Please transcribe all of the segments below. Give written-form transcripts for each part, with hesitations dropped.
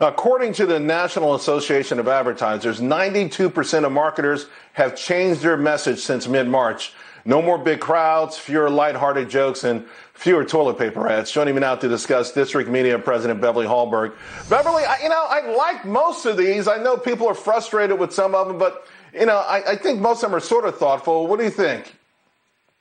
According to the National Association of Advertisers, 92% of marketers have changed their message since mid-March. No more big crowds, fewer lighthearted jokes, and fewer toilet paper ads. Joining me now to discuss District Media President Beverly Hallberg. Beverly, I like most of these. I know people are frustrated with some of them, but, I think most of them are sort of thoughtful. What do you think?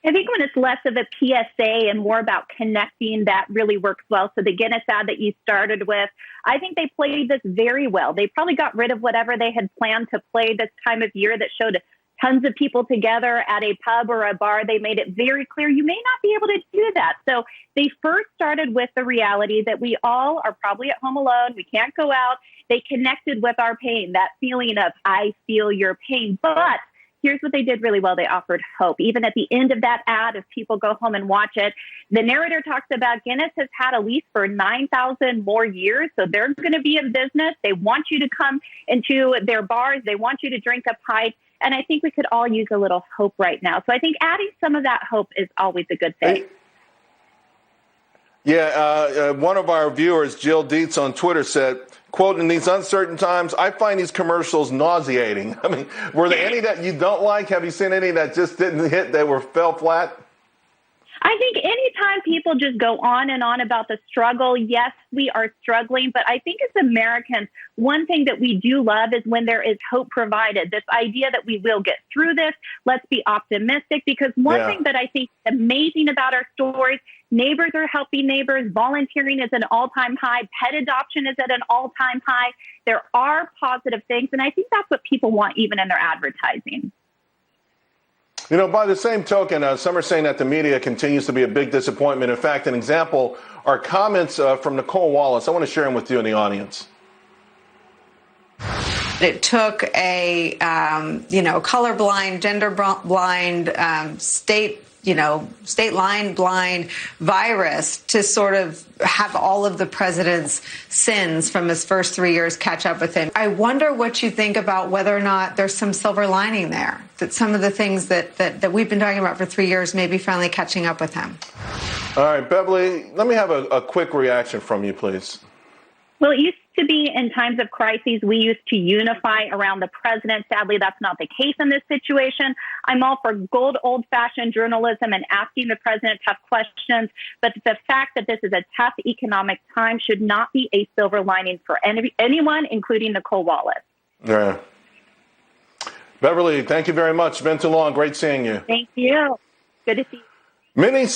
I think when it's less of a PSA and more about connecting, that really works well. So the Guinness ad that you started with, I think they played this very well. They probably got rid of whatever they had planned to play this time of year that showed tons of people together at a pub or a bar. They made it very clear you may not be able to do that. So they first started with the reality that we all are probably at home alone. We can't go out. They connected with our pain, that feeling of, I feel your pain. But here's what they did really well. They offered hope. Even at the end of that ad, if people go home and watch it, the narrator talks about Guinness has had a lease for 9,000 more years. So they're going to be in business. They want you to come into their bars. They want you to drink a pint. And I think we could all use a little hope right now. So I think adding some of that hope is always a good thing. Yeah, one of our viewers, Jill Dietz on Twitter, said, quote, in these uncertain times, I find these commercials nauseating. I mean, were there any that you don't like? Have you seen any that just didn't hit, fell flat? I think anytime people just go on and on about the struggle, yes, we are struggling. But I think as Americans, one thing that we do love is when there is hope provided, this idea that we will get through this. Let's be optimistic, because one thing that I think is amazing about our stories, neighbors are helping neighbors. Volunteering is an all-time high. Pet adoption is at an all-time high. There are positive things. And I think that's what people want even in their advertising. By the same token, some are saying that the media continues to be a big disappointment. In fact, an example are comments from Nicole Wallace. I want to share them with you in the audience. It took a, colorblind, gender blind, state line blind virus to sort of have all of the president's sins from his first 3 years catch up with him. I wonder what you think about whether or not there's some silver lining there, that some of the things that we've been talking about for 3 years may be finally catching up with him. All right, Beverly, let me have a quick reaction from you, please. Well, it used to be in times of crises, we used to unify around the president. Sadly, that's not the case in this situation. I'm all for good old-fashioned journalism and asking the president tough questions. But the fact that this is a tough economic time should not be a silver lining for anyone, including Nicole Wallace. Yeah. Beverly, thank you very much. It's been too long. Great seeing you. Thank you. Good to see you. Many